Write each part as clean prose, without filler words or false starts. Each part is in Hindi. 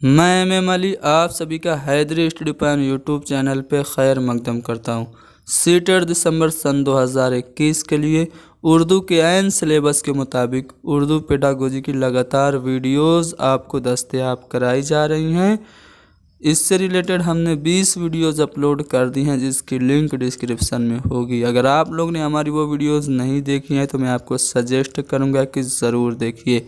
मैं एम अली आप सभी का Haidari study plan YouTube channel पे खैर मकदम करता हूँ। सीटेट दिसंबर सन 2021 के लिए उर्दू के ऐन सिलेबस के मुताबिक उर्दू पेडागोजी की लगातार वीडियोस आपको दस्तयाब कराई जा रही हैं। इससे रिलेटेड हमने 20 वीडियोस अपलोड कर दी हैं, जिसकी लिंक डिस्क्रिप्शन में होगी। अगर आप लोग ने हमारी वो वीडियोस नहीं देखी हैं तो मैं आपको सजेस्ट करूँगा कि ज़रूर देखिए।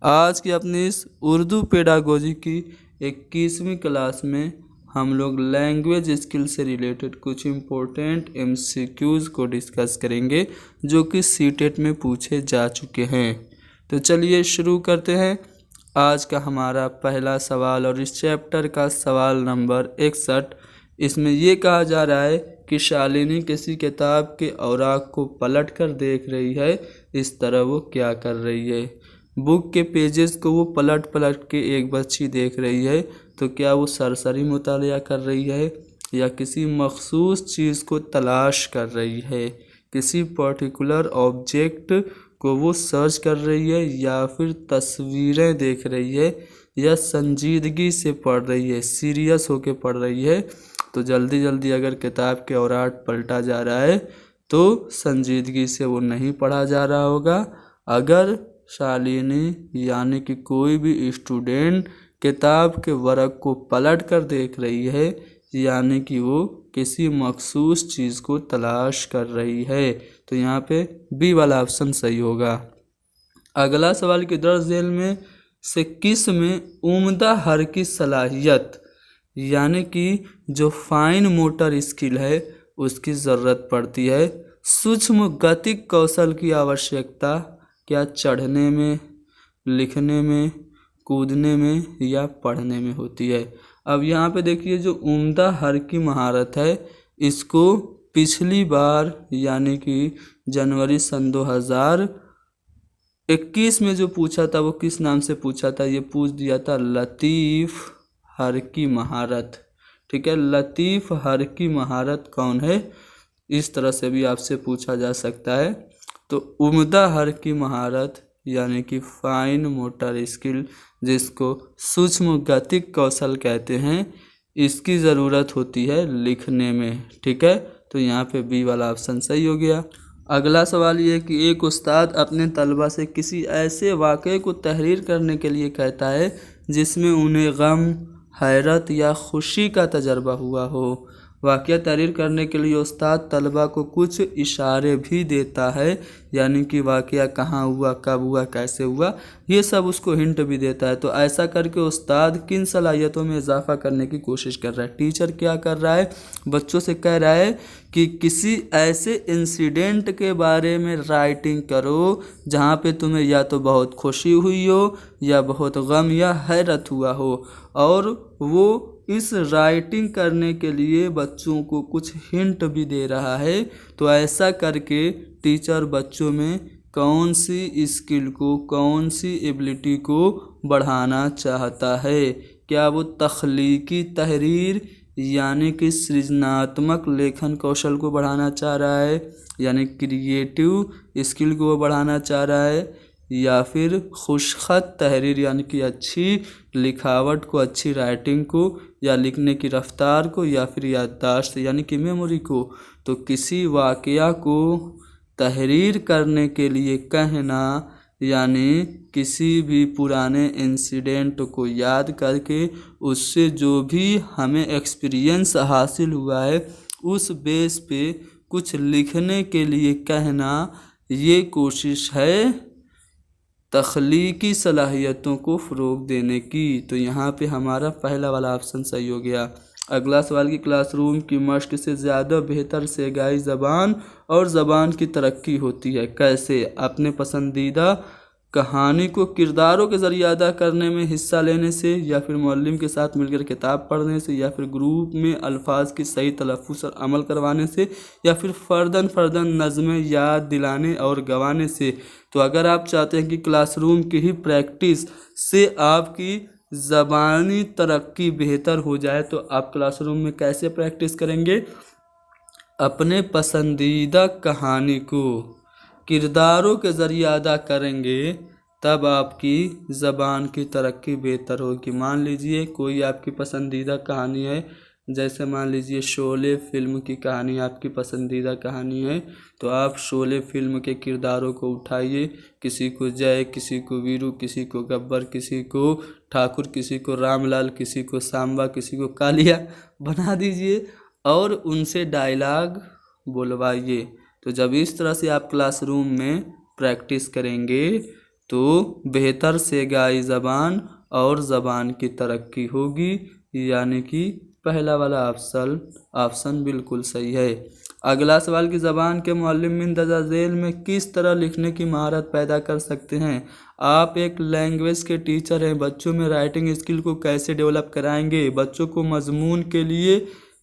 आज की अपनी इस उर्दू पेडागोजी की 21वीं क्लास में हम लोग लैंग्वेज स्किल से रिलेटेड कुछ इम्पोर्टेंट MCQs को डिस्कस करेंगे, जो कि सीटेट में पूछे जा चुके हैं। तो चलिए शुरू करते हैं। आज का हमारा पहला सवाल और इस चैप्टर का सवाल नंबर 61। इसमें ये कहा जा रहा है कि शालिनी किसी किताब के औराक को पलट कर देख रही है, इस तरह वो क्या कर रही है। बुक के पेजेस को वो पलट पलट के एक बच्ची देख रही है, तो क्या वो सरसरी मुतालिया कर रही है या किसी मखसूस चीज़ को तलाश कर रही है, किसी पर्टिकुलर ऑब्जेक्ट को वो सर्च कर रही है, या फिर तस्वीरें देख रही है, या संजीदगी से पढ़ रही है, सीरियस होके पढ़ रही है। तो जल्दी जल्दी अगर किताब के औराक पलटा जा रहा है तो संजीदगी से वो नहीं पढ़ा जा रहा होगा। अगर शालिनी यानी कि कोई भी स्टूडेंट किताब के वर्क को पलट कर देख रही है, यानी कि वो किसी मखसूस चीज़ को तलाश कर रही है। तो यहाँ पे बी वाला ऑप्शन सही होगा। अगला सवाल कि दर्ज झेल में से किस में उम्दा हर की सलाहियत यानी कि जो फाइन मोटर स्किल है उसकी ज़रूरत पड़ती है। सूक्ष्म गतिक कौशल की आवश्यकता क्या चढ़ने में, लिखने में, कूदने में या पढ़ने में होती है। अब यहाँ पे देखिए जो उम्दा हर की महारत है, इसको पिछली बार यानी कि जनवरी सन 2021 में जो पूछा था वो किस नाम से पूछा था, ये पूछ दिया था लतीफ़ हर की महारत। ठीक है, लतीफ़ हर की महारत कौन है, इस तरह से भी आपसे पूछा जा सकता है। तो उम्दा हर की महारत यानी कि फाइन मोटर स्किल, जिसको सूक्ष्म गतिक कौशल कहते हैं, इसकी ज़रूरत होती है लिखने में। ठीक है, तो यहाँ पे बी वाला ऑप्शन सही हो गया। अगला सवाल ये है कि एक उस्ताद अपने तलबा से किसी ऐसे वाक़े को तहरीर करने के लिए कहता है जिसमें उन्हें गम, हैरत या खुशी का तजर्बा हुआ हो। वाक़या तहरीर करने के लिए उस्ताद तलबा को कुछ इशारे भी देता है, यानी कि वाक़या कहाँ हुआ, कब हुआ, कैसे हुआ, ये सब उसको हिंट भी देता है। तो ऐसा करके उस्ताद किन सलाहियतों में इजाफा करने की कोशिश कर रहा है। टीचर क्या कर रहा है, बच्चों से कह रहा है कि किसी ऐसे इंसिडेंट के बारे में राइटिंग करो जहाँ पे तुम्हें या तो बहुत खुशी हुई हो या बहुत गम या हैरत हुआ हो, और वो इस राइटिंग करने के लिए बच्चों को कुछ हिंट भी दे रहा है। तो ऐसा करके टीचर बच्चों में कौन सी स्किल को, कौन सी एबिलिटी को बढ़ाना चाहता है। क्या वो तख्लीकी तहरीर यानी कि सृजनात्मक लेखन कौशल को बढ़ाना चाह रहा है, यानी क्रिएटिव स्किल को वो बढ़ाना चाह रहा है, या फिर खुशखत तहरीर यानी कि अच्छी लिखावट को, अच्छी राइटिंग को, या लिखने की रफ्तार को, या फिर याददाश्त यानी कि मेमोरी को। तो किसी वाक़या को तहरीर करने के लिए कहना यानी किसी भी पुराने इंसिडेंट को याद करके उससे जो भी हमें एक्सपीरियंस हासिल हुआ है उस बेस पे कुछ लिखने के लिए कहना, ये कोशिश है तख्लीकी सलाहियतों को फ़रोग़ देने की। तो यहाँ पे हमारा पहला वाला ऑप्शन सही हो गया। अगला सवाल कि क्लासरूम की मश्क से ज़्यादा बेहतर सेगाई ज़बान और ज़बान की तरक्की होती है कैसे। अपने पसंदीदा कहानी को किरदारों के ज़रिए अदा करने में हिस्सा लेने से, या फिर मुअल्लिम के साथ मिलकर किताब पढ़ने से, या फिर ग्रुप में अल्फाज की सही तलफ़्फ़ुज़ पर अमल करवाने से, या फिर फ़र्दन नज़्में याद दिलाने और गवाने से। तो अगर आप चाहते हैं कि क्लासरूम की ही प्रैक्टिस से आपकी ज़बानी तरक्की बेहतर हो जाए, तो आप क्लासरूम में कैसे प्रैक्टिस करेंगे, अपने पसंदीदा कहानी को किरदारों के ज़रिए अदा करेंगे तब आपकी ज़बान की तरक्की बेहतर होगी। मान लीजिए कोई आपकी पसंदीदा कहानी है, जैसे मान लीजिए शोले फिल्म की कहानी आपकी पसंदीदा कहानी है, तो आप शोले फिल्म के किरदारों को उठाइए, किसी को जय, किसी को वीरू, किसी को गब्बर, किसी को ठाकुर, किसी को रामलाल, किसी को सांबा, किसी को कालिया बना दीजिए और उनसे डायलॉग बोलवाइए। तो जब इस तरह से आप क्लासरूम में प्रैक्टिस करेंगे तो बेहतर से गाई ज़बान और ज़बान की तरक्की होगी, यानी कि पहला वाला ऑप्शन बिल्कुल सही है। अगला सवाल कि ज़बान के मुअल्लिम इंदरजा झेल में किस तरह लिखने की महारत पैदा कर सकते हैं। आप एक लैंग्वेज के टीचर हैं, बच्चों में राइटिंग स्किल को कैसे डेवलप कराएंगे। बच्चों को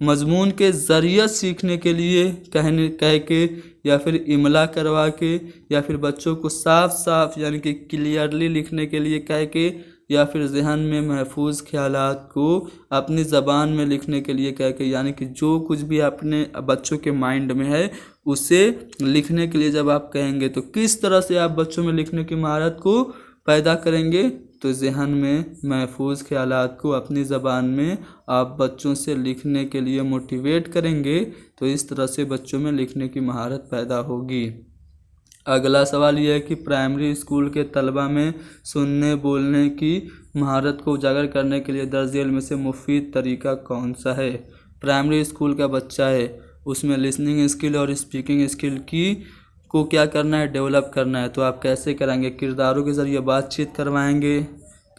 मजमून के ज़रिए सीखने के लिए कह के या फिर इमला करवा के या फिर बच्चों को साफ यानी कि क्लियरली लिखने के लिए कह के या फिर ज़हन में महफूज ख्यालात को अपनी ज़बान में लिखने के लिए कह के, यानी कि जो कुछ भी अपने बच्चों के माइंड में है उसे लिखने के लिए जब आप कहेंगे तो किस तरह से आप बच्चों में लिखने की महारत को पैदा करेंगे। तो ज़हन में महफूज ख्यालात को अपनी ज़बान में आप बच्चों से लिखने के लिए मोटिवेट करेंगे, तो इस तरह से बच्चों में लिखने की महारत पैदा होगी। अगला सवाल यह है कि प्राइमरी स्कूल के तलबा में सुनने बोलने की महारत को उजागर करने के लिए दर्ज झेल में से मुफीद तरीका कौन सा है। प्राइमरी स्कूल का बच्चा है, उसमें लिसनिंग स्किल और स्पीकिंग स्किल को क्या करना है, डेवलप करना है। तो आप कैसे कराएंगे, किरदारों के ज़रिए बातचीत करवाएंगे,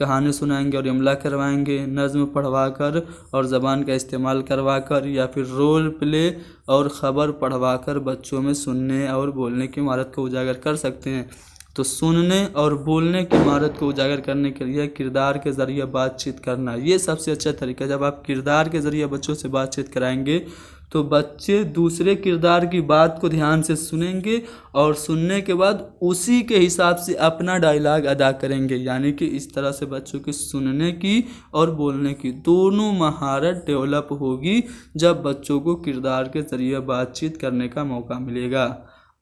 कहानी सुनाएंगे और इमला करवाएंगे, नज़्म पढ़वा कर और ज़बान का इस्तेमाल करवा कर, या फिर रोल प्ले और ख़बर पढ़वा कर बच्चों में सुनने और बोलने की महारत को उजागर कर सकते हैं। तो सुनने और बोलने की महारत को उजागर करने के लिए किरदार के ज़रिए बातचीत करना ये सबसे अच्छा तरीका। जब आप किरदार के ज़रिए बच्चों से बातचीत कराएंगे तो बच्चे दूसरे किरदार की बात को ध्यान से सुनेंगे और सुनने के बाद उसी के हिसाब से अपना डायलॉग अदा करेंगे, यानी कि इस तरह से बच्चों की सुनने की और बोलने की दोनों महारत डेवलप होगी जब बच्चों को किरदार के ज़रिए बातचीत करने का मौका मिलेगा।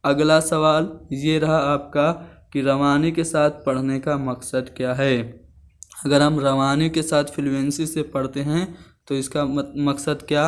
अगला सवाल ये रहा आपका कि रवानी के साथ पढ़ने का मकसद क्या है। अगर हम रवानी के साथ फ्लुएंसी से पढ़ते हैं तो इसका मकसद क्या,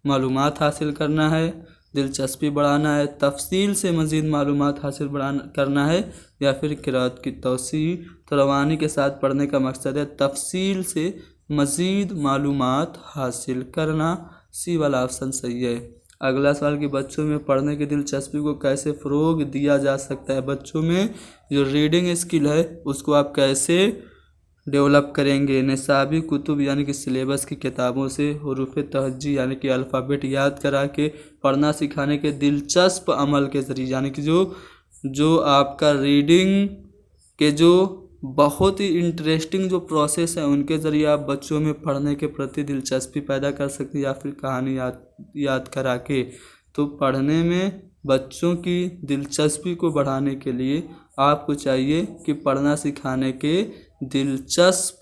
मालूमात हासिल करना है, दिलचस्पी बढ़ाना है, तफसील से मज़ीद मालूमात हासिल करना है, या फिर क़िराअत की तौसीअ। तो रवानी के साथ पढ़ने का मकसद है तफसील से मज़ीद मालूमात हासिल करना। सी वाला ऑप्शन सही है। अगला सवाल कि बच्चों में पढ़ने की दिलचस्पी को कैसे फ़रोग़ दिया जा सकता है। बच्चों में जो रीडिंग स्किल है उसको आप कैसे डेवलप करेंगे। निसाबी कुतुब यानी कि सिलेबस की किताबों से हुरूफ तहज्जी यानी कि अल्फ़ाबेट याद करा के पढ़ना सिखाने के दिलचस्प अमल के ज़रिए, यानी कि जो आपका रीडिंग के जो बहुत ही इंटरेस्टिंग जो प्रोसेस है उनके ज़रिए आप बच्चों में पढ़ने के प्रति दिलचस्पी पैदा कर सकते हैं, या फिर कहानी याद करा के। तो पढ़ने में बच्चों की दिलचस्पी को बढ़ाने के लिए आपको चाहिए कि पढ़ना सिखाने के दिलचस्प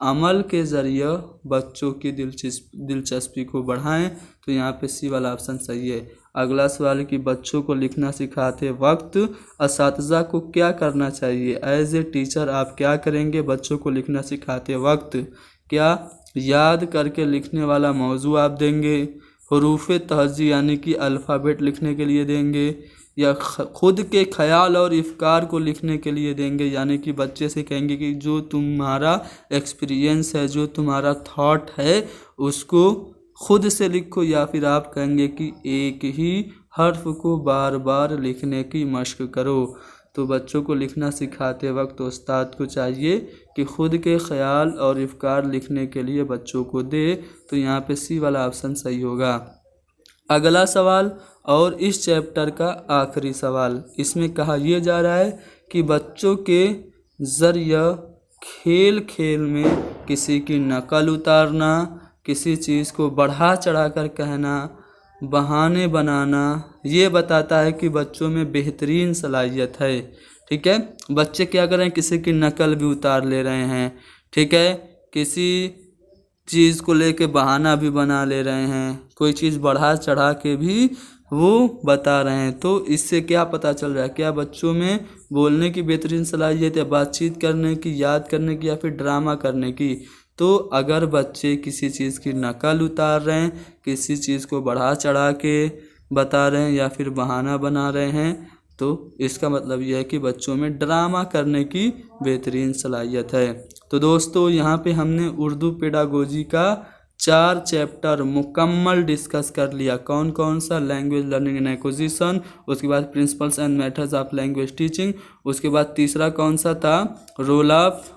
अमल के ज़रिए बच्चों की दिलचस्पी को बढ़ाएं। तो यहाँ पे सी वाला ऑप्शन सही है। अगला सवाल है कि बच्चों को लिखना सिखाते वक्त असातिज़ा को क्या करना चाहिए। एज ए टीचर आप क्या करेंगे बच्चों को लिखना सिखाते वक्त, क्या याद करके लिखने वाला मौजू आप देंगे, हुरूफ तहज्जी यानी कि अल्फ़ाबेट लिखने के लिए देंगे, या ख़ुद के ख्याल और इफ़कार को लिखने के लिए देंगे, यानी कि बच्चे से कहेंगे कि जो तुम्हारा एक्सपीरियंस है, जो तुम्हारा थॉट है उसको ख़ुद से लिखो, या फिर आप कहेंगे कि एक ही हर्फ को बार बार लिखने की मशक करो। तो बच्चों को लिखना सिखाते वक्त उस्ताद को चाहिए कि ख़ुद के ख्याल और इफ़कार लिखने के लिए बच्चों को दे। तो यहाँ पे सी वाला ऑप्शन सही होगा। अगला सवाल और इस चैप्टर का आखिरी सवाल, इसमें कहा यह जा रहा है कि बच्चों के ज़रिए खेल खेल में किसी की नकल उतारना, किसी चीज़ को बढ़ा चढ़ा कर कहना, बहाने बनाना, ये बताता है कि बच्चों में बेहतरीन सलाहियत है। ठीक है, बच्चे क्या कर रहे हैं, किसी की नकल भी उतार ले रहे हैं। ठीक है, किसी चीज़ को लेके बहाना भी बना ले रहे हैं, कोई चीज़ बढ़ा चढ़ा के भी वो बता रहे हैं। तो इससे क्या पता चल रहा है, क्या बच्चों में बोलने की बेहतरीन सलाहियत है, बातचीत करने की, याद करने की, या फिर ड्रामा करने की। तो अगर बच्चे किसी चीज़ की नकल उतार रहे हैं, किसी चीज़ को बढ़ा चढ़ा के बता रहे हैं या फिर बहाना बना रहे हैं, तो इसका मतलब यह है कि बच्चों में ड्रामा करने की बेहतरीन सलाहियत है। तो दोस्तों यहाँ पे हमने उर्दू पेडागोजी का 4 चैप्टर मुकम्मल डिस्कस कर लिया। कौन कौन सा? लैंग्वेज लर्निंग एंड एक्विजिशन, उसके बाद principles and methods of language teaching, उसके बाद तीसरा कौन सा था? Role of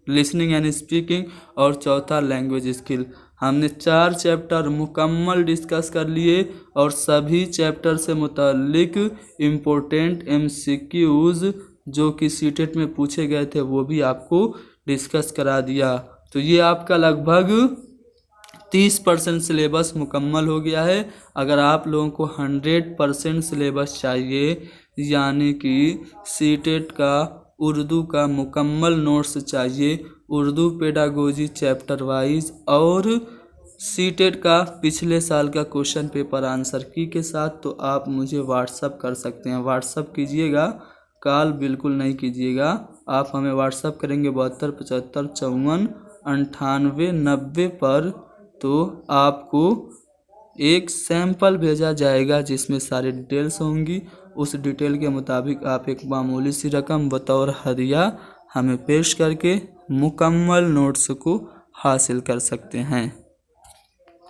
listening and speaking, और चौथा लैंग्वेज स्किल। हमने 4 चैप्टर मुकम्मल डिस्कस कर लिए और सभी चैप्टर से मुताल्लिक इम्पोर्टेंट MCQs जो कि सीटेट में पूछे गए थे वो भी आपको डिस्कस करा दिया। तो ये आपका लगभग 30% सिलेबस मुकम्मल हो गया है। अगर आप लोगों को 100% सिलेबस चाहिए, यानी कि सीटेट का उर्दू का मुकम्मल नोट्स चाहिए, उर्दू पेडागोजी चैप्टर वाइज, और सीटेट का पिछले साल का क्वेश्चन पेपर आंसर की के साथ, तो आप मुझे व्हाट्सअप कर सकते हैं। व्हाट्सअप कीजिएगा, कॉल बिल्कुल नहीं कीजिएगा। आप हमें व्हाट्सअप करेंगे 72 75 54 98 90 पर, तो आपको एक सैंपल भेजा जाएगा जिसमें सारी डिटेल्स होंगी। उस डिटेल के मुताबिक आप एक मामूली सी रकम बतौर हदिया हमें पेश करके मुकम्मल नोट्स को हासिल कर सकते हैं।